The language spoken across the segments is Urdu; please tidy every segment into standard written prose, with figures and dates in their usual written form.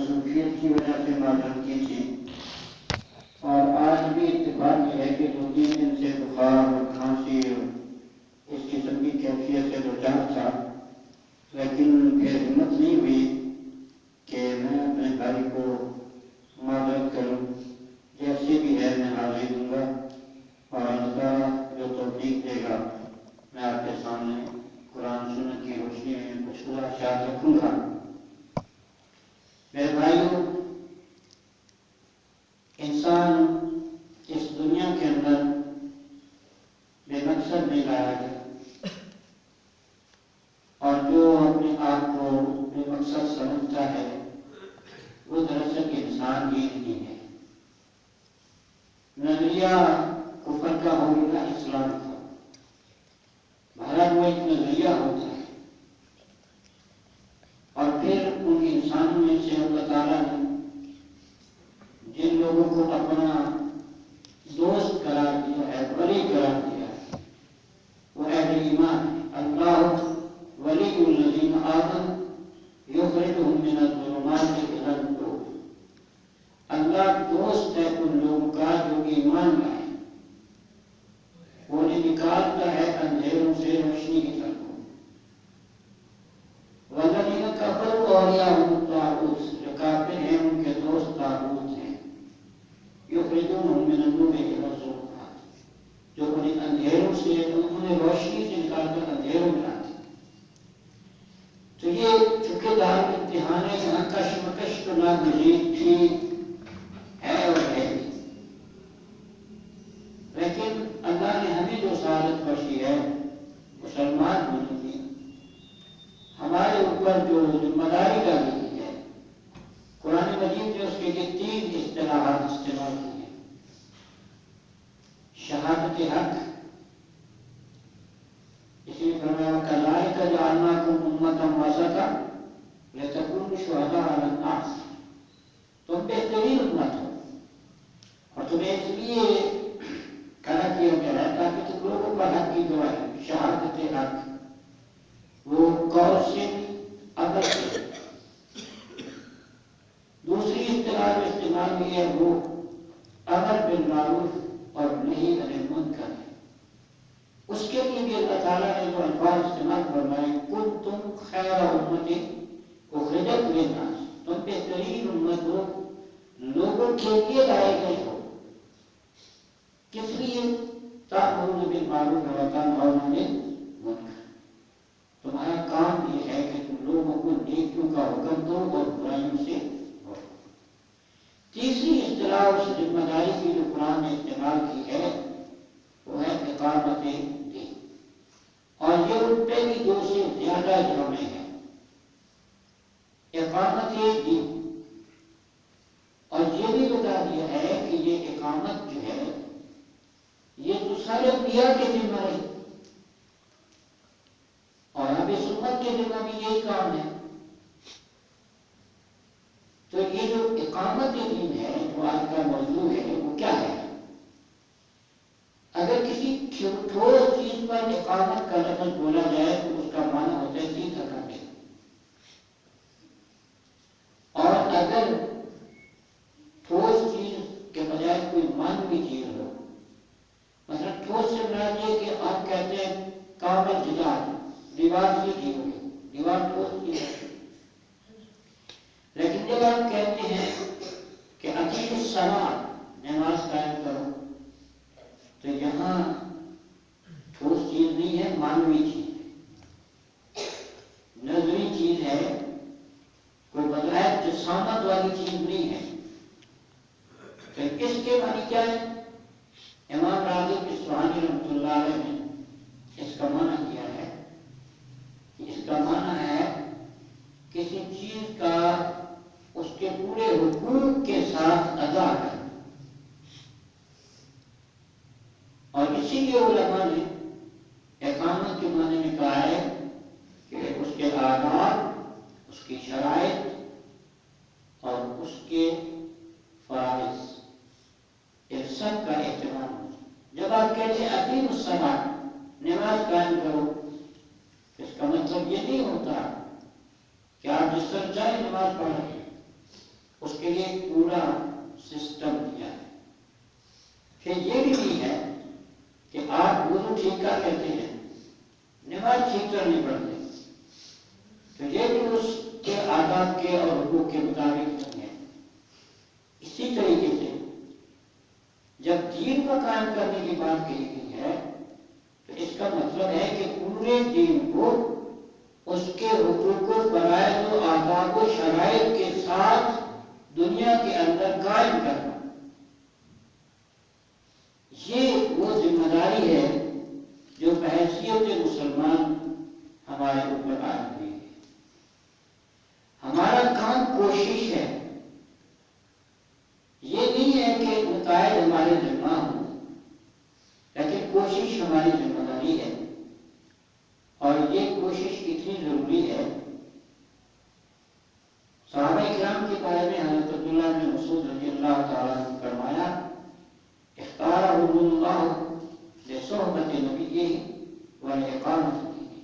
مصروفیت کی وجہ سے معذرت کی تھی، اور آج بھی اتفاق یہ ہے کہ 2-3 دن سے بخار اور کھانسی اور اس قسم کی کیفیت سے دوچار تھا، لیکن پھر ہمت نہیں ہوئی کہ میں اپنے بھائی کو معذرت کروں. جیسے بھی ہے میں حاضری دوں گا، اور اللہ جو توفیق دے گا میں آپ کے سامنے قرآن سنت کی روشنی میں کچھ خلاصات رکھوں گا. میرے بھائیوں، انسان اس دنیا کے اندر بے مقصد نہیں لایا گیا، اور جو اپنے آپ کو بے مقصد سمجھتا ہے وہ دراصل انسان ہی نہیں ہے. نظریہ کفر کا ہو یا اسلام کا، بہرحال وہ ایک نظریہ ہوتا ہے، اور پھر ان انسانوں میں سے اللہ تعالیٰ نے جن لوگوں کو اپنا دوست قرار دیا ہے، ولی قرار دیا ہے، وہ اہل ایمان ہے. اللہ ولی الذین آمنوا یخرجہم من الظلمات الی النور. اللہ دوست ہے ان لوگوں کا جو ایمان لائے، وہ انہیں نکالتا ہے اندھیروں سے روشنی کی طرف. والذین کفروا اولیاءہم الطاغوت. جو کافر ہیں ان کے دوست طاغوت ہیں. یخرجونہم من النور الی الظلمات. جو انہیں اندھیروں سے، انہیں روشنی سے نکال کر اندھیروں میں لاتے. تو یہ چونکہ دار امتحان ہے، یہاں کشمکش تو ناگزیر تھی، ہے اور ہے، لیکن اللہ نے ہمیں جو سعادت بخشی ہے مسلمان ہونے کی، ہمارے اوپر جو ذمہ داری ڈالی گئی ہے، قرآن مجید نے اس کے لیے 3 اصطلاحات استعمال کی ہیں. شہادت حق، اس لیے فرمایا کذالک جعلناکم امۃ وسطا لتکونوا شہداء علی الناس. تم بہترین امت ہو، اور تمہیں اس لیے کھڑا کیا گیا ہے تاکہ تم لوگوں پر حق کی گواہی، شہادت حق، وہ قول سے عمل سے. دوسری اصطلاح جو استعمال ہوئی ہے وہ امر بالمعروف اور نہی عن المنکر ہے. اس کے لیے بھی اللہ تعالیٰ نے جو الفاظ استعمال فرمائے، کنتم خیر امت اخرجت للناس. تم بہترین امت ہو، لوگوں کے لیے لائے گئے ہو. کس لیے؟ تأمرون بالمعروف وتنہون عن المنکر. تمہارا کام یہ ہے کہ تم لوگوں کو نیکیوں کا حکم دو اور برائیوں سے روکو. تیسری اصطلاح اس ذمہ داری کی جو قرآن نے استعمال کی ہے وہ ہے اقامت دین، اور یہ ان پہ بھی 2 سے زیادہ جمع ہے. اقامت دین، اور یہ بھی بتا دیا ہے کہ یہ اقامت جو ہے یہ تو سارے انبیاء کے ذمہ رہی، اور اب اس امت کے ذمہ بھی یہی کام ہے. تو یہ جو اقامت دین ہے جو آج کا موضوع ہے وہ کیا ہے؟ اگر کسی ٹھوس چیز پر اقامت کا لفظ بولا جائے تو اس کا معنی ہوتا ہے سیدھا کرنے، اور اگر ٹھوس چیز کے بجائے کوئی مانوی چیز ہو، مثلا ٹھوس سے مراد یہ کہ آپ کہتے ہیں کامل جدار، دیوار سیدھی ہوگی، دیوار ٹھوس چیز ہے. لیکن جب آپ کہتے ہیں کہ اقیموا الصلاۃ، نماز قائم کرو، تو یہاں ٹھوس چیز نہیں ہے، مانوی چیز ہے، نظری چیز ہے، کوئی بظاہر جسامت والی چیز نہیں ہے. تو اس کے معنی کیا ہے؟ امام راغب اصفہانی رحمۃ اللہ علیہ نے اس کا معنی کیا ہے، اس کا معنی ہے کسی چیز کا اس کے پورے حقوق کے ساتھ ادا کرنا. اور اسی لیے علماء نے اقامت کے معنی میں کہا ہے کہ اس کے آداب، اس کی شرائط اور اس کے فرائض، ان سب کا اہتمام. جب آپ کہتے ہیں اقیموا الصلاۃ، نماز قائم کرو، اس کا مطلب یہ نہیں ہوتا کہ آپ جس طرح چاہے نماز پڑھ رہے ہیں. اس کے لیے ایک پورا سسٹم دیا ہے. پھر یہ بھی نہیں ہے کہ آپ وضو ٹھیک کر لیتے ہیں نماز ٹھیک کر نہیں پڑتے، تو یہ بھی اس کے آداب کے اور حقوق کے مطابق نہیں ہے. اسی طریقے سے جب دین کو قائم کرنے کی بات کہی گئی ہے تو اس کا مطلب ہے کہ پورے دین کو اس کے حقوق و فرائض و آداب و شرائط کے ساتھ دنیا کے اندر قائم کرنا. یہ وہ ذمہ داری ہے جو بحیثیت مسلمان ہمارے اوپر آئی ہوئی ہے. ہمارا کام کوشش ہے، یہ نہیں ہے کہ نتائج ہمارے ذمہ ہوں، لیکن کوشش ہماری ذمہ داری ہے. اور یہ کوشش اتنی ضروری ہے. صحابہ کرام کے بارے میں حضرت عبداللہ بن مسعود رضی اللہ تعالیٰ عنہ نے فرمایا اختارهم اللہ لصحبت نبیہ ولإقامت دینہ.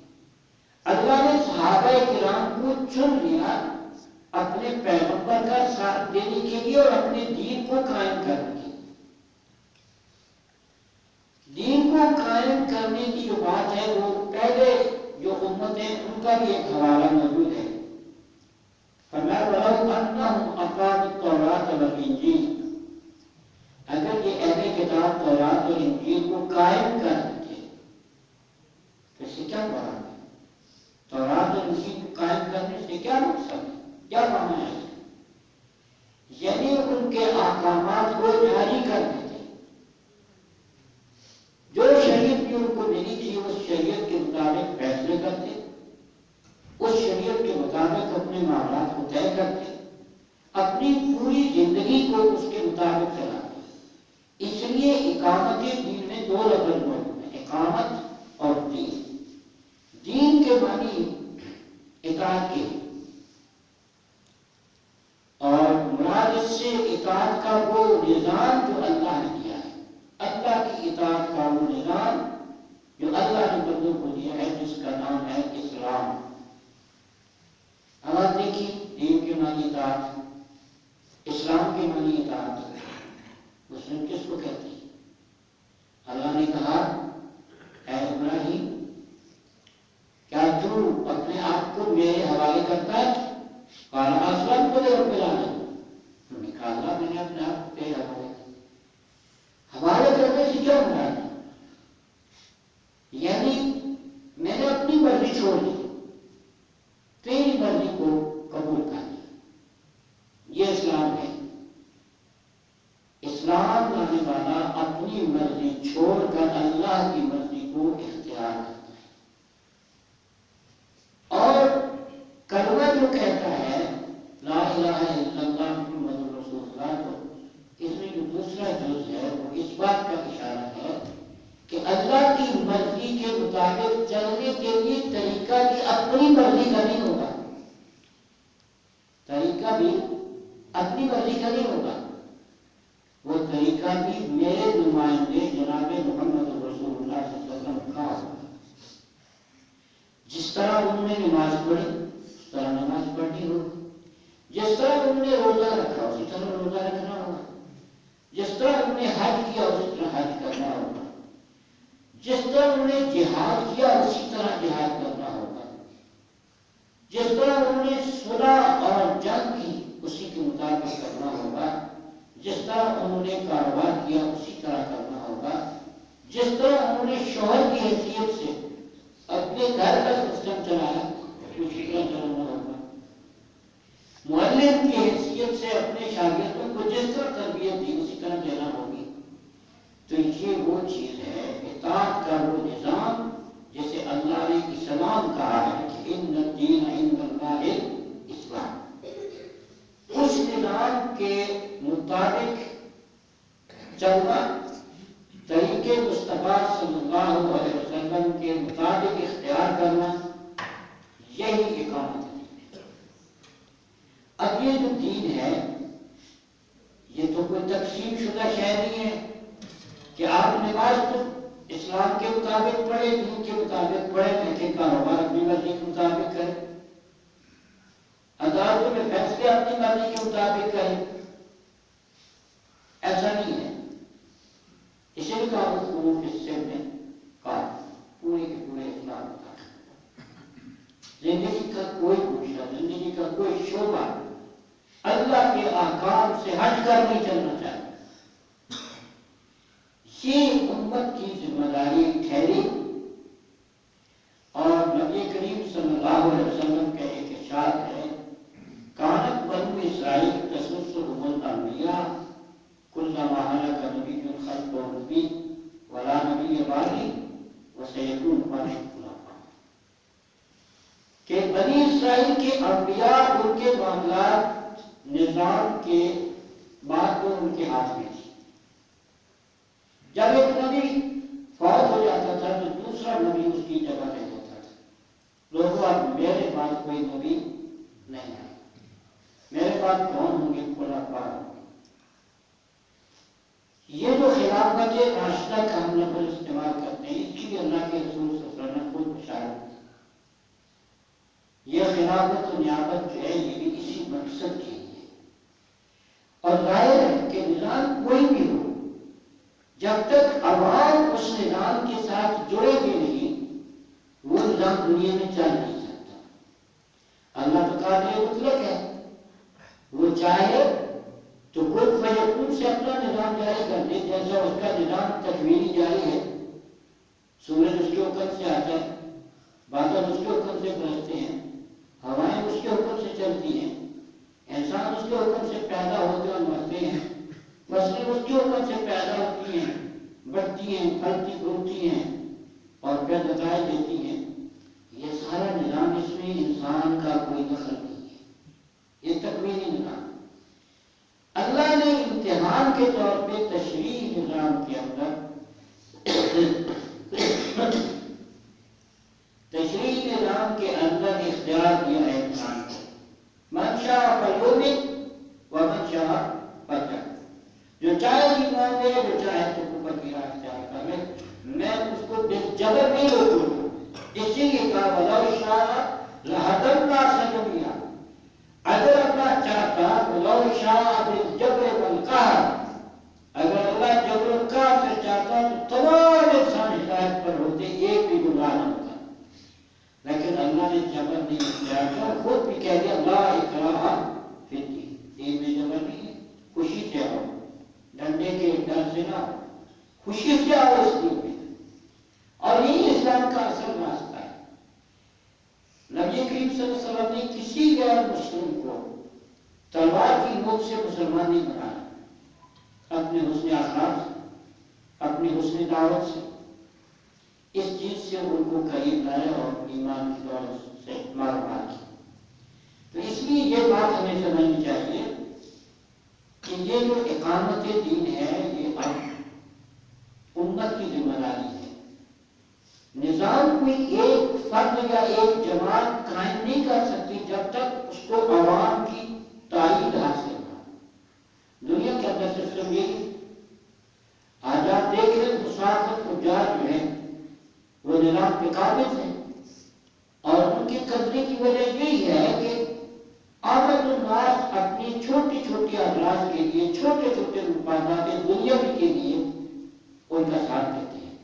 اللہ نے صحابہ کرام کو چن لیا اپنے پیغمبر کا ساتھ دینے کے لیے اور اپنے دین کو قائم کرنے کے لیے. دین کو قائم کرنے کی جو بات ہے وہ پہلے جو امت ہیں ان کا بھی ایک حوالہ موجود ہے. فرمایا وَلَوْ أَنَّهُمْ أَقَامُوا التَّوْرَاةَ وَالْإِنْجِيلَ، اگر یہ اہل کتاب تورات اور انجیل کو قائم کر دیتے تو اس سے کیا مراد ہے؟ تورات اور انجیل کو قائم کرنے سے کیا مقصد ہے، کیا معنی ہے؟ یعنی ان کے احکامات کو جاری کر دیتے، جو شریعت بھی ان کو ملی تھی اس شریعت کے مطابق فیصلے کرتے، اس شریعت کے مطابق اپنے معاملات کو طے کرتے، اپنی پوری زندگی کو اس کے مطابق چلاتے. اس لیے اقامت دین میں دو لفظ موجود ہیں، اقامت اور دین. دین کے معنی اطاعت کے، اور مراد اس سے اطاعت کا وہ نظام جو اللہ نے دیا ہے، اللہ کی اطاعت کا وہ نظام جو اللہ نے بندوں کو دیا ہے جس کا نام ہے اسلام. اب آپ دیکھیے دین کے معنی اطاعت، اسلام کے معنی اطاعت. مسلم کس کو کہتے ہیں؟ اللہ نے کہا اے ابراہیم کیا تو اپنے آپ کو میرے حوالے کرتا ہے؟ قال اسلمت لرب العالمین. انہوں نے کہا اللہ میں نے اپنے آپ کو تیرے حوالے کیا. حوالے کرنے سے کیا مراد ہے؟ یعنی میں نے اپنی مرضی چھوڑ دی، تیری مرضی کو قبول کر لیا. یہ اسلام ہے. اسلام لانے والا اپنی مرضی چھوڑ کر اللہ کی مرضی کو اختیار کرتا ہے. اور کلمہ جو کہتا ہے لا الہ الا اللہ محمد رسول اللہ، تو اس میں جو دوسرا جز ہے وہ اس بات کا اشارہ ہے کہ اللہ کی مرضی کے مطابق چلنے کے لیے طریقہ بھی اپنی مرضی کا نہیں ہوگا، طریقہ بھی اپنی مرضی کا نہیں ہوگا، وہ طریقہ بھی میرے نمائندے جناب محمد رسول اللہ صلی اللہ علیہ وسلم کا ہوگا. جس طرح انہوں نے نماز پڑھی اس طرح نماز پڑھنی ہوگی، جس طرح انہوں نے روزہ رکھا اسی طرح روزہ رکھنا ہوگا، جس طرح انہوں نے حج کیا اسی طرح حج کرنا ہوگا، جس طرح انہوں نے جہاد کیا اسی طرح جہاد کرنا ہوگا، جس طرح انہوں نے صلح اور جنگ کی اسی کے مطابق کرنا ہوگا، جس طرح انہوں نے کاروبار کیا اسی طرح کرنا ہوگا، جس طرح انہوں نے شوہر کی حیثیت سے اپنے گھر کا سسٹم چلایا اسی طرح چلانا ہوگا، معلم کی حیثیت سے اپنے شاگردوں کو جس طرح تربیت دی اسی طرح دینا ہوگی. تو یہ وہ چیز ہے اطاعت کا وہ نظام جسے اللہ نے اسلام کہا ہے کہ ان الدین عند اللہ الاسلام. اس نظام کے مطابق چلنا، طریقے مصطفیٰ صلی اللہ علیہ وسلم کے مطابق اختیار کرنا، یہی اقامت ہے. اب یہ جو دین ہے یہ تو کوئی تقسیم شدہ شے نہیں ہے کہ آپ نماز تو اسلام کے مطابق پڑھے، دین کے مطابق پڑھے، لیکن کاروبار اپنی مرضی کے مطابق کرے. عدالتوں میں فیصلہ فیصلے اپنی مرضی کے مطابق کرے، ایسا نہیں ہے۔ اسے بھی کہا مختلف حصے میں کہا پورے کے پورے اسلام ہوتا ہے۔ زندگی کا کوئی گوشہ، زندگی کا کوئی شعبہ اللہ کے احکام سے ہٹ کر نہیں چلنا چاہیے۔ یہ امت کی ذمہ داری ٹھہری، اور نبی کریم صلی اللہ علیہ وسلم کا ایک ارشاد ہے، کانت بنو اسرائیل تسلسلهم الانبیاء کلما ہلک نبی خلفہ نبی ولا نبی بعدہ وسیکون بعدہ خلفاء، کہ بنی اسرائیل کے انبیاء ان کے معاملات نظام کے بعد وہ ان کے ہاتھ میں تھی۔ جب ایک نبی فوت ہو جاتا تھا تو دوسرا نبی اس کی جگہ لے لیتا تھا۔ لوگوں اب میرے بعد کوئی نبی نہیں ہے، میرے بعد کون ہوں گے؟ خلفاء ہوں گے۔ یہ جو خلافت راشدہ کا ہم لفظ استعمال کرتے ہیں، اس کی اللہ کے رسول صلی اللہ علیہ وسلم نے خود بشارت دی۔ یہ خلافت و نیابت جو ہے یہ بھی اسی مقصد کے لیے، اور ظاہر ہے کہ نظام کوئی بھی ہو، جب تک عوام اس نظام کے ساتھ جڑے گے نہیں، وہ نظام دنیا میں چل نہیں سکتا۔ اللہ تو قادر مطلق ہے، وہ چاہے تو کل فیکون سے اپنا نظام جاری کر دے، جیسا اس کا نظام تکوینی جاری ہے۔ سورج اس کے حکم سے آتا ہے، بادل اس کے حکم سے برستے ہیں، ہوائیں اس کے حکم سے چلتی ہیں، انسان اس کے حکم سے پیدا ہوتے اور مرتے ہیں، فصلیں اس کے حکم سے پیدا ہوتی ہیں، بڑھتی ہیں، پھلتی پھولتی ہیں اور پھر نتائج دیتی ہیں۔ یہ سارا نظام، اس میں انسان کا کوئی دخل نہیں ہے، یہ تکوینی نظام۔ اللہ نے امتحان کے طور پہ تشریعی نظام کے اندر تشریعی نظام کے اندر اختیار دیا ہے انسان کو، من شاء فلیؤمن ومن شاء فلیکفر، جو چاہے ایمان لے، جو چاہے تو کفر کی راہ اختیار کر لے، میں اس کو بالجبر نہیں روکوں گا۔ اسی لیے کہا وَلَوْ شَاءَ لَهَدَى النَّاسَ جَمِيعًا، اگر اللہ چاہتا وَلَوْ شَاءَ بِالْجَبْرِ وَالْقَهْرِ، اگر اللہ جبر و قہر سے چاہتا تو تمام انسان ہدایت پر ہوتے، ایک بھی گمراہ نہ ہوتا، لیکن اللہ نے جبر نہیں اختیار کیا، خود بھی کہہ دیا لا اکراہ فی الدین، دین میں جبر نہیں ہے، خوشی سے آؤ، ڈنڈے کے ڈر سے نہ آؤ، خوشی سے آؤ اس دین میں، اور یہی اسلام کا اصل راستہ ہے۔ نبی کریم صلی اللہ علیہ وسلم نے کسی غیر مسلم کو تلوار کی نوک سے مسلمان نہیں بنایا، اپنے حسن اخلاق سے، اپنی حسن دعوت سے، اس چیز سے ان کو قریب لائے اور ایمان کی دولت سے مار کی۔ تو اس لیے یہ بات ہمیں سمجھنی چاہیے کہ یہ جو اقامت دین ہے یہ اب امت کی ذمہ داری ہے۔ نظام کوئی ایک فرد یا ایک جماعت قائم نہیں کر سکتی جب تک اس کو عوام کی تائید حاصل نہ ہو۔ دنیا کے اندر سسٹم یہ آج آپ دیکھ رہے مسافر تجار جو ہیں وہ نظام پہ قابض ہیں، اور ان کے قبضے کی وجہ یہی ہے کہ آمد الناس اپنی چھوٹی چھوٹی اغراض کے لیے، چھوٹے چھوٹے مفادات دنیاوی کے لیے ان کا ساتھ دیتے ہیں۔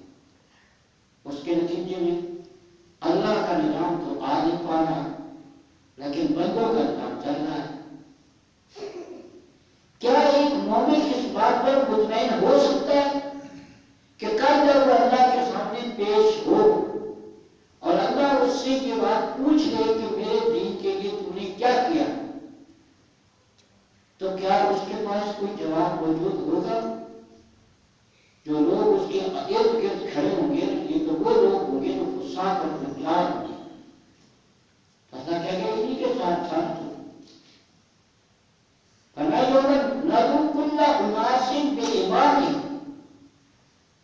اس کے نتیجے میں اللہ کا نظام تو آ نہیں پا رہا، لیکن بندوں کا نظام چل رہا ہے۔ کیا ایک مومن اس بات پر مطمئن ہو سکتا ہے کہ کل جب وہ اللہ کے سامنے پیش ہو اور اللہ اس سے یہ بات پوچھ لے کہ میرے دین کے لیے تم نے کیا کیا، تو کیا اس کے پاس کوئی جواب موجود ہوگا؟ جو لوگ اس کے ارد گرد کھڑے ہوں گے یہ تو وہ لوگ ہوں گے جو فساق اور فجار ہوں گے، اللہ کہہ گیا انہی کے ساتھ ساتھ نَدْعُو كُلَّ أُنَاسٍ بِإِمَامِهِمْ،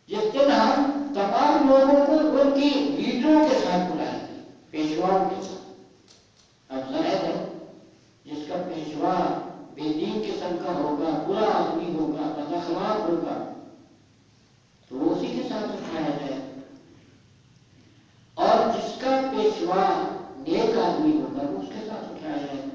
جس دن ہم تمام لوگوں کو ان کی لیڈروں کے ساتھ بلائیں گے، پیشواؤں کے ساتھ۔ اب ظاہر ہے جس کا پیشوا بے دین قسم کا ہوگا، برا آدمی ہوگا، بد اخلاق ہوگا، تو وہ اسی کے ساتھ اٹھایا جائے، اور جس کا پیشوا نیک آدمی ہوگا وہ اس کے ساتھ اٹھایا جائے۔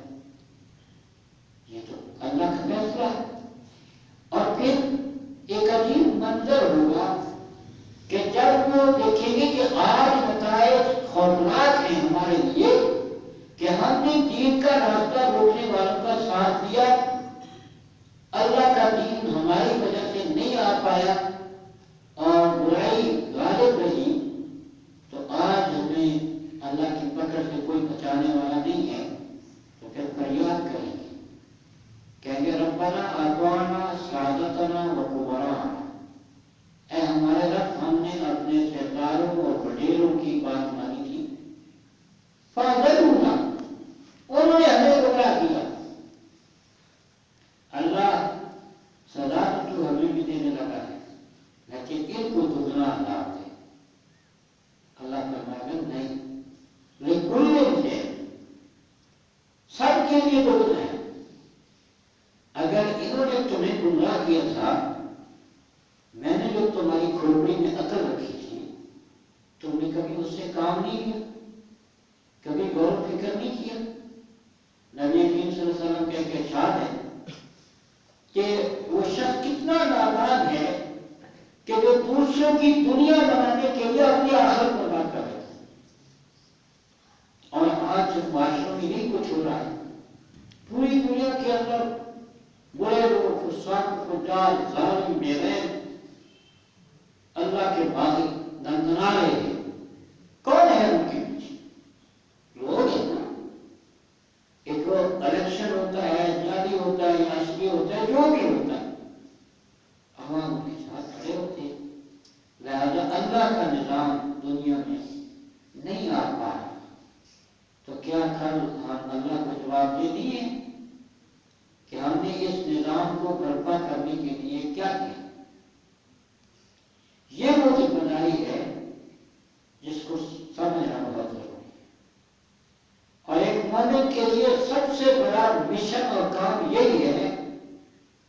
ٹھیک کا راستہ روکنے والوں کا ساتھ دیا، اللہ کا دین ہماری وجہ سے نہیں آ پایا اور برائی غالب رہی، تو آج ہمیں اللہ کی پکڑ سے کوئی بچانے والا نہیں ہے، تو پھر فریاد کریں گے، کہیں گے ربنا اطعنا سادتنا و کبراءنا، اے ہمارے رب ہم نے اپنے سرداروں اور وڈیروں کی بات مانی تھی، فاضلونا انہوں نے ہمیں گمراہ کیا، اللہ سزا تو ہمیں بھی دینے لگا ہے لیکن ان کو دگنا عذاب دے۔ اللہ فرمائے گا نہیں، لکل سے سب کے لیے دگنا ہے۔ اگر انہوں نے تمہیں گمراہ کیا تھا، میں نے جو تمہاری کھوپڑی میں عقل رکھی تھی، تم نے کبھی اس سے کام نہیں لیا، کبھی غور و فکر نہیں کیا۔ نبی کریم صلی اللہ علیہ وسلم کا ایک ارشاد ہے کہ وہ شخص کتنا نادان ہے کہ جو دوسروں کی دنیا بنانے کے لیے اپنی آخرت برباد کر رہے ہیں۔ اور آج معاشروں میں یہی کچھ ہو رہا ہے، پوری دنیا کے اندر برے لوگ، فساق، فجار، ظالم، بے رحم اللہ کے باغی دندنا رہے ہیں۔ کون ہے ان کے پیچھے؟ لوگ ہیں نا، ایک الیکشن ہوتا ہے، جعلی ہوتا ہے، اصلی ہوتا ہے، جو بھی ہوتا ہے، عوام کے ساتھ کھڑے ہوتے ہیں۔ لہذا اللہ کا نظام دنیا میں نہیں آ پا رہا، تو کیا کل ہم اللہ کو جواب دے دیے کہ ہم نے اس نظام کو برپا کرنے کے لیے کیا کیا؟ یہ وہ ذمہ داری ہے جس کو سمجھنا بہت ضروری ہے، اور ایک مومن کے لیے سب سے بڑا مشن اور کام یہی ہے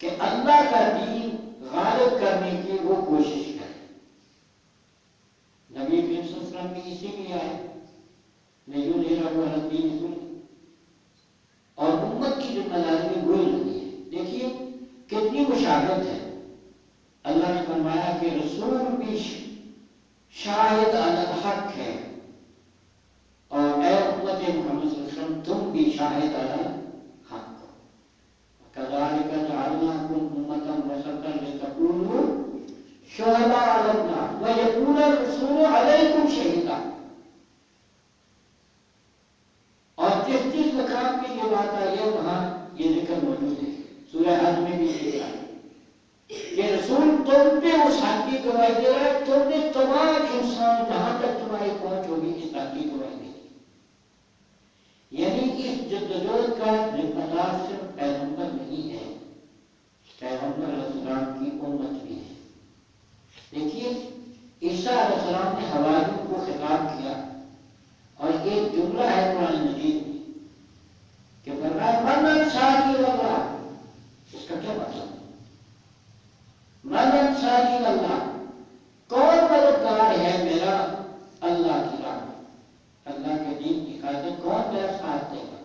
کہ اللہ کا دین غالب کرنے کی وہ کوشش کرے۔ نبی کریم صلی اللہ علیہ وسلم بھی اسی میں آئے، لیظہرہ علی الدین کلہ، اور امت کی ذمہ داری میں وہی لگی ہے۔ دیکھیے کتنی مشابہت ہے۔ اللہ نے فرمایا کہ رسول بھی شاہد علی الحق ہے، اور اے امت محمد صلی اللہ علیہ وسلم تم بھی شاہد علی الحق ہو۔ کذالک جعلناکم امۃ وسطا لتکونوا شہداء علی الناس ویکون الرسول علیکم شہیدا۔ اور جس مقام پہ یہ بات آئی ہے وہاں یہ ذکر موجود ہے، سورہ حج میں بھی ذکر ہے کہ رسول تم پہ اس حق کی گواہی دے رہا ہے، تم نے تمام انسان جہاں تک تمہاری پہنچ ہوگی اس حق کی گواہی دے دی۔ یعنی اس جدوجہد کا ذمہ دار صرف پیغمبر نہیں ہے، پیغمبر علیہ السلام کی امت بھی ہے۔ دیکھیے عیسیٰ علیہ السلام نے حواریوں کو خطاب کیا، اور ایک جملہ ہے قرآن مجید میں کہ فرمایا من انصاری الی اللہ، اس کا کیا مطلب؟ من انصاری الی اللہ، کون مددگار ہے میرا اللہ کی راہ میں، اللہ کے دین کی خاطر کون میرا ساتھ دے گا؟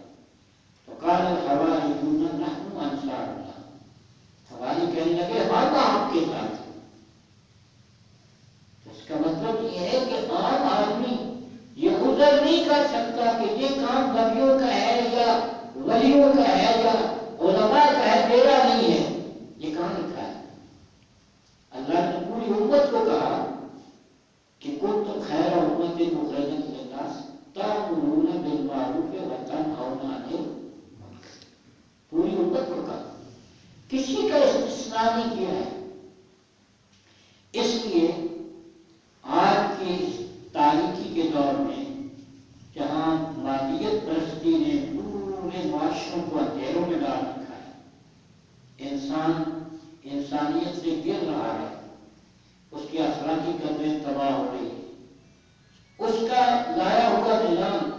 تو قال الحواریون نحن انصار اللہ، حواری کہنے لگے ہم آپ کے ساتھ ہیں۔ تو اس کا مطلب یہ ہے کہ عام آدمی یہ عذر نہیں کر سکتا کہ یہ کام نبیوں کا ہے یا ولیوں کا ہے یا علماء کا ہے، میرا نہیں ہے، یہ کہاں لکھا ہے؟ اللہ نے پوری امت کو کہا کہ کنتم خیر امۃ اخرجت للناس تأمرون بالمعروف وتنہون عن المنکر، پوری امت کو کہا، کسی کا استثناء نہیں کیا ہے۔ اس لیے آج کی تاریخی کے دور میں جہاں مادیت پرستی نے پورے معاشروں کو اندھیروں میں ڈال رکھا ہے، انسان انسانیت سے گر رہا ہے، اس کی اخلاقی قدریں تباہ ہو رہی ہے، اس کا لایا ہوا نظام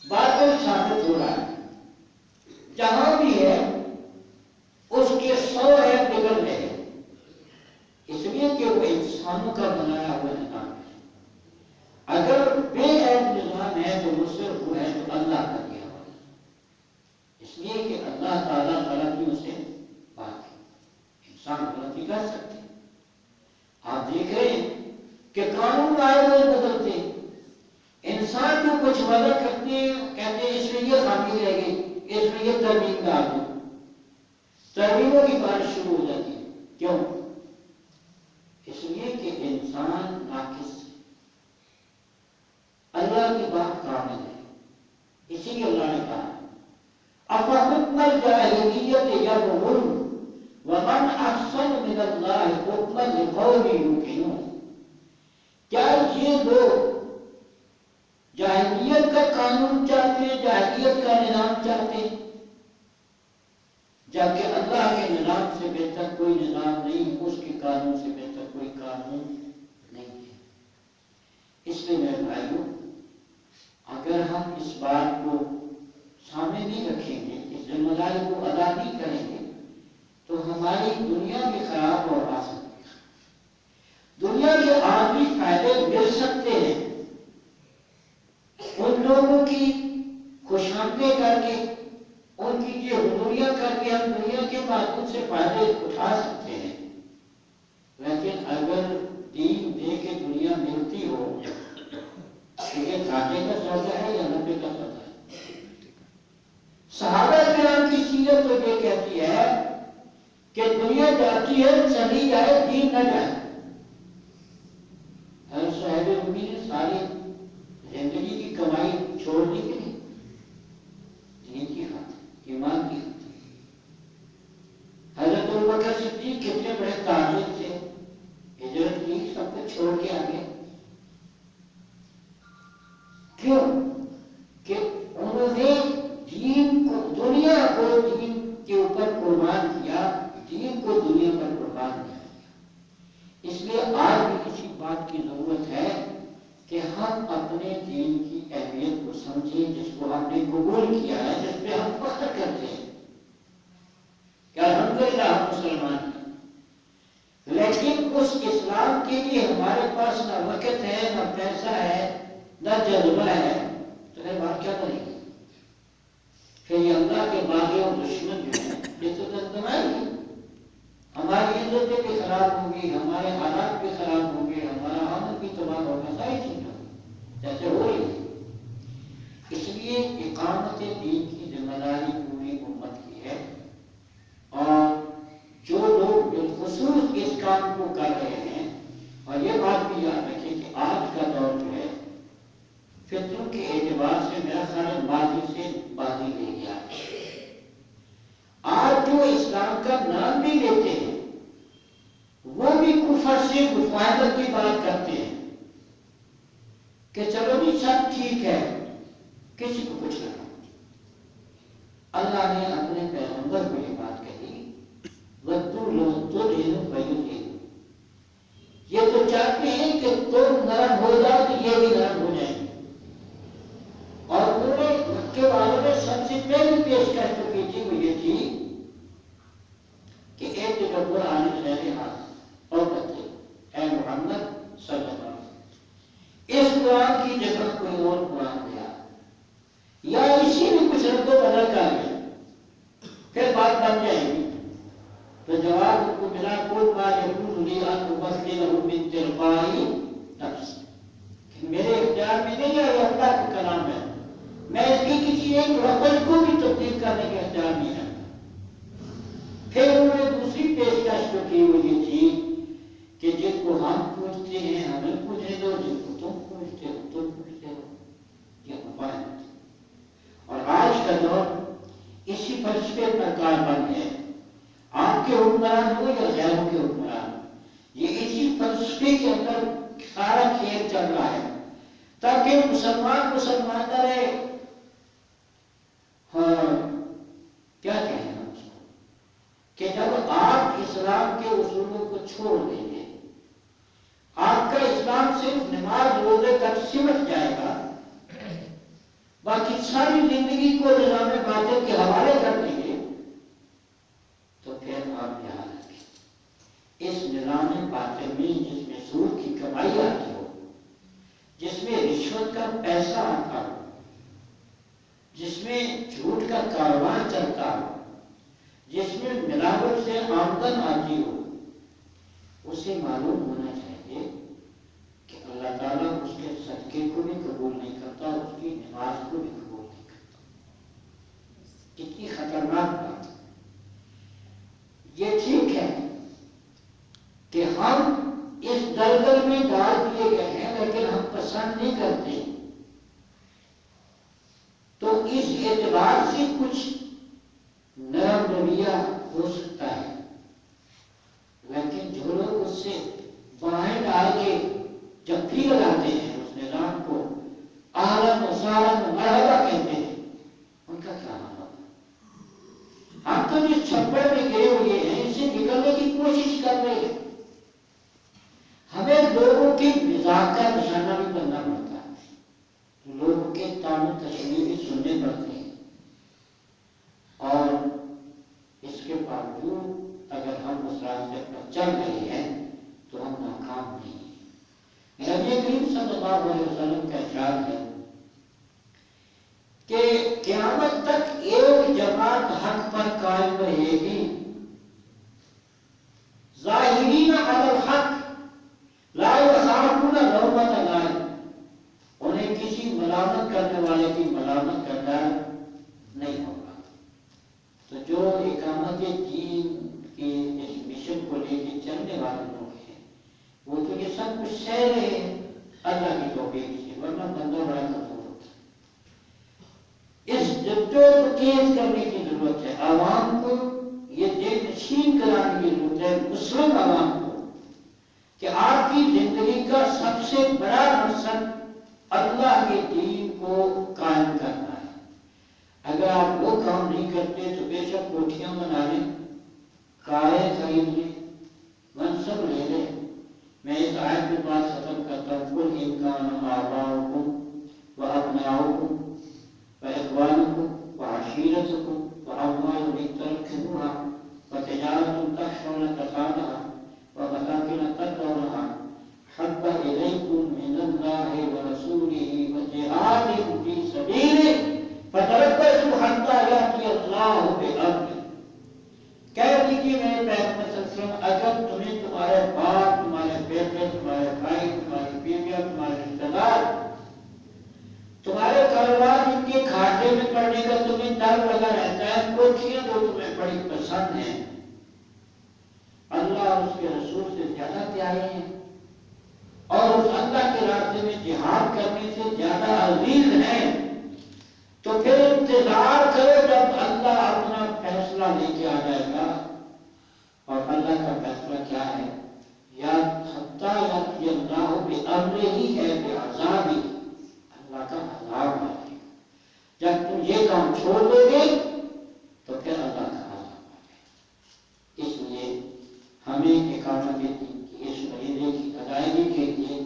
باطل ثابت ہو رہا ہے، جہاں بھی ہے اس کے 100 عیب نکل رہے ہیں، اس لیے کہ وہ انسانوں کا بنایا ہوا نظام ہے۔ اگر بے عیب نظام ہے تو وہ صرف وہ ہے جو اللہ کا دیا ہوا، اس لیے کہ اللہ تعالیٰ غلطیوں سے پاک ہے، انسان غلطی کر سکتے ہیں۔ آپ دیکھ رہے ہیں کہ قانون آئے ہوئے بدلتے، انسان کو کچھ وعدہ کرتے سمجھتے ہیں، کہتے ہیں اس میں یہ خامی رہ گئی، اس میں یہ ترمیم ڈال دو، ترمیموں کی بارش شروع ہو جاتی ہے۔ کیوں؟ اس لیے کہ انسان ناقص ہے، اللہ کی بات کامل ہے، اسی لیے اللہ نے کہا افحکم الجاہلیت یبغون ومن احسن من اللہ حکما لقوم یوقنون۔ کیا یہ لوگ جاہلیت کا قانون چاہتے ہیں، جاہلیت کا نظام چاہتے ہیں، جبکہ اللہ کے نظام سے بہتر کوئی نظام نہیں، اس کے قانون سے بہتر کوئی قانون نہیں ہے۔ اس لیے میرے بھائیوں، اگر ہم اس بات کو سامنے نہیں رکھیں گے، اس ذمہ داری کو ادا نہیں کریں گے، تو ہماری دنیا بھی خراب اور آ سکتی ہے۔ دنیا کے عارضی فائدے مل سکتے ہیں، ان لوگوں کی خوشامدیں کر کے، ان کی جو حضوریاں کر کے ہم دنیا کے معدود سے فائدے اٹھا سکتے ہیں، لیکن اگر دین دے کے دنیا ملتی ہو تو یہ گھاٹے کا سودا ہے یا نفع کا سودا ہے؟ صحابہ کرام کی سیرت تو یہ کہتی ہے کہ دنیا جاتی ہے چلی جائے، دین نہ جائے۔ ہر صاحب رومی نے ساری زندگی کی کمائی چھوڑ دی کہ نہیں؟ دین کی خاطر، ایمان کی خاطر۔ حضرت ابوبکر صدیق کتنے بڑے تاجر تھے، ہجرت کی، سب کچھ چھوڑ کے آگے۔ کیوں؟ کہ انہوں نے دین کو، دنیا کو دین کے اوپر قربان کیا، دین کو دنیا پر قربان کیا۔ اس لیے آج بھی اسی بات کی ضرورت ہے کہ ہم اپنے دین کی اہمیت کو سمجھیں، جس کو ہم نے قبول کیا ہے، جس پہ ہم فخر کرتے ہیں کہ الحمدللہ ہم مسلمان ہیں، لیکن اس اسلام کے لیے ہمارے پاس نہ وقت ہے، نہ پیسہ ہے، نہ جذبہ ہے، تو یہ بات کیا کریں گے؟ پھر یہ اللہ کے باغی اور دشمن جو ہیں یہ تو دندنائیں گے، ہماری عزتیں بھی خراب ہوں گی، ہمارے حالات بھی خراب ہوں گے، ہمارا عمل بھی تباہ ہوگا، ساری چیزیں جیسے ہو رہی ہے۔ اس لیے اقامت دین کی ذمہ داری پوری امت کی ہے، اور جو لوگ بالخصوص اس کام کو کر رہے ہیں، اور یہ بات بھی یاد رکھیں کہ آج کا دور جو ہے فطروں کے اعتبار سے میرا خیال ماضی سے بازی لے گیا۔ آج جو اسلام کا نام بھی لیتے ہیں وہ بھی کفر سے مفاہمت کی بات کرتے ہیں کہ چلو جی سب ٹھیک ہے، کسی کو کچھ نہ کرو۔ اللہ نے اپنے پیغمبر کو یہ بات کہی، وَدُّوا لَوْ تُدْهِنُ فَيُدْهِنُونَ۔ یہ تو چاہتے ہیں کہ تم نرم ہو جاؤ تو یہ بھی نرم ہو جائیں گے، اور انہوں نے مکے والوں نے سب سے پہلی پیشکش جو کی تھی وہ یہ تھی کہ ایک جگہ قرآن شہر ہاتھ اور کہتے اے محمد صلی اللہ علیہ وسلم، اس قرآن کی جگہ کوئی اور قرآن دیا، یا اسی میں کچھ رد و بدل کر گیا، پھر بات بن جائے گی۔ تو جواب ان کو ملا، قُلْ مَا يَكُونُ لِي أَنْ أُبَدِّلَهُ مِنْ تِلْقَاءِ نَفْسِي، میرے اختیار میں نہیں ہے، یہ اللہ کا کلام ہے، میں اس کی کسی ایک لفظ کو بھی تبدیل کرنے کا اختیار نہیں ہے۔ پھر انہوں نے دوسری پیشکش جو کی وہ یہ تھی کہ جن کو ہم پوچھتے ہیں ہمیں پوچھنے دو، جن کو تم پوچھتے ہو تم پوچھتے ہو، یہ مفاہمت۔ اور آج کا دور اسی فلسفے پر کاربند ہے، آپ کے حکمران ہو یا غیروں کے حکمران، یہ اسی فلسفے کے اندر سارا کھیل چل رہا ہے تاکہ مسلمان مسلمان نہ رہے۔ ہاں کیا کہیں ہم اس کو کہ جب آپ اسلام کے اصولوں کو چھوڑ دیں گے، آپ کا اسلام صرف نماز روزے تک سمٹ جائے گا، باقی ساری زندگی کو نظام باطل کے حوالے کر دیں گے، تو پھر آپ یاد رکھیں اس نظام باطل میں جس میں سود کی کمائی آتی ہو، جس میں رشوت کا پیسہ آتا ہو، جس میں جھوٹ کا کاروبار چلتا ہو، جس میں ملاوٹ سے آمدن آتی ہو، اسے معلوم ہونا چاہیے کہ اللہ تعالیٰ اس کے صدقے کو بھی قبول نہیں کرتا۔ کرتا اور اس کی نماز کو بھی قبول نہیں کرتا. کتنی خطرناک بات. یہ ٹھیک ہے کہ ہم اس دلدل میں ڈال دیے گئے ہیں لیکن ہم پسند نہیں کرتے. تو اس اعتبار سے کچھ نرم رویہ ہو سکتا ہے، لیکن جو لوگ اس سے باہر ڈال کے جب بھی لگاتے ہیں اس نظام کو اہلاً و سہلاً و مرحبا کہتے ہیں، ان کا کیا حال ہوگا؟ ہم تو جس چھپڑ میں گئے ہوئے ہیں اس سے نکلنے کی کوشش کر رہے ہیں. ہمیں لوگوں کی مزاح کا نشانہ بھی بننا پڑتا ہے، لوگوں کے تان و تشریح بھی سننے پڑتے ہیں، اور اس کے باوجود اگر ہم اس راستے پر چل رہے ہیں تو ہم ناکام نہیں ہیں. نبی کریم صلی اللہ علیہ وسلم کا ارشاد ہے کہ قیامت تک ایک جماعت حق پر قائم رہے گی، ظاہرین علی الحق لا یخافون لومۃ لائم. انہیں کسی ملامت کرنے والے کی ملامت کا ڈر نہیں ہوگا. تو جو اقامت دین کے اس مشن کو لے کے چلنے والے لوگ ہیں وہ تو یہ سب کچھ سہ رہے ہیں اللہ کی توفیق سے، ورنہ بندہ بڑا کمزور ہوتا ہے. اس جدوجہد تیز کرنے کی ضرورت ہے. عوام کو یہ دل نشین کرانے کی ضرورت ہے، مسلم عوام کو، کہ آپ کی زندگی کا سب سے بڑا مقصد اللہ کے دین کو قائم کرنا ہے. اگر آپ وہ کام نہیں کرتے تو بے شک کوٹھیاں بنا لیں، کاریں خرید لیں، منصب لے لیں. میں اس آیت کی بات ختم کرتا ہوں. قل ان کان آباؤکم وابناؤکم واخوانکم وعشیرتکم واموال اقترفتموها وتجارة تخشون کسادها ومساکن ترضونها حب الیکم من اللہ ورسولہ وجہاد فی سبیلہ فتربصوا حتی یأتی اللہ بامرہ. کہہ دیجیے میرے پیغمبر صلی اللہ علیہ وسلم، اگر تمہیں تمہارے باپ، تمہارے بیٹے، تمہارے بھائی، تمہاری بیویاں، تمہارے رشتہ دار، تمہارے کاروبار جن کے گھاٹے میں پڑنے کا تمہیں ڈر لگا رہتا ہے، کوٹھیاں جو تمہیں بڑی پسند ہیں، اللہ اور اس کے رسول سے زیادہ پیارے ہیں اور اس اللہ کے راستے میں جہاد کرنے سے زیادہ عزیز ہیں، تو پھر انتظار کرو جب اللہ اپنا فیصلہ لے کے آ جائے گا. اور اللہ کا فیصلہ کیا ہے؟ یا حتی یأتی اللہ بامرہ ہی ہے، بعذابہ، اللہ کا عذاب آ جائے گا. جب تم یہ کام چھوڑ دو گے تو پھر اللہ کا عذاب آ جائے گا. اس لیے ہمیں اقامت دین کی اس فریضے کی ادائیگی کے لیے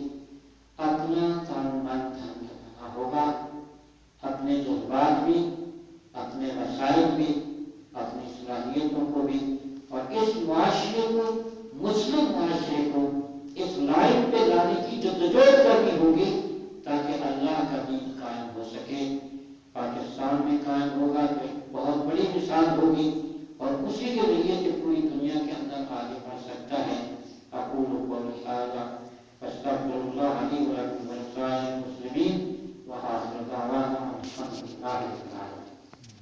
اپنا تن من دھن لگانا ہوگا، اپنے جذبات بھی، اپنے وسائل بھی، اپنی صلاحیتوں کو بھی، اور اس معاشرے کو، مسلم معاشرے کو اس لائن پہ لانے کی جدوجہد کرنی ہوگی تاکہ اللہ کا دین قائم ہو سکے. پاکستان میں قائم ہوگا تو ایک بہت بڑی مثال ہوگی اور اسی کے ذریعے سے پوری دنیا کے اندر آگے بڑھ سکتا ہے. اقول قولی ھذا واستغفر اللہ لی ولکم ولسائر المسلمین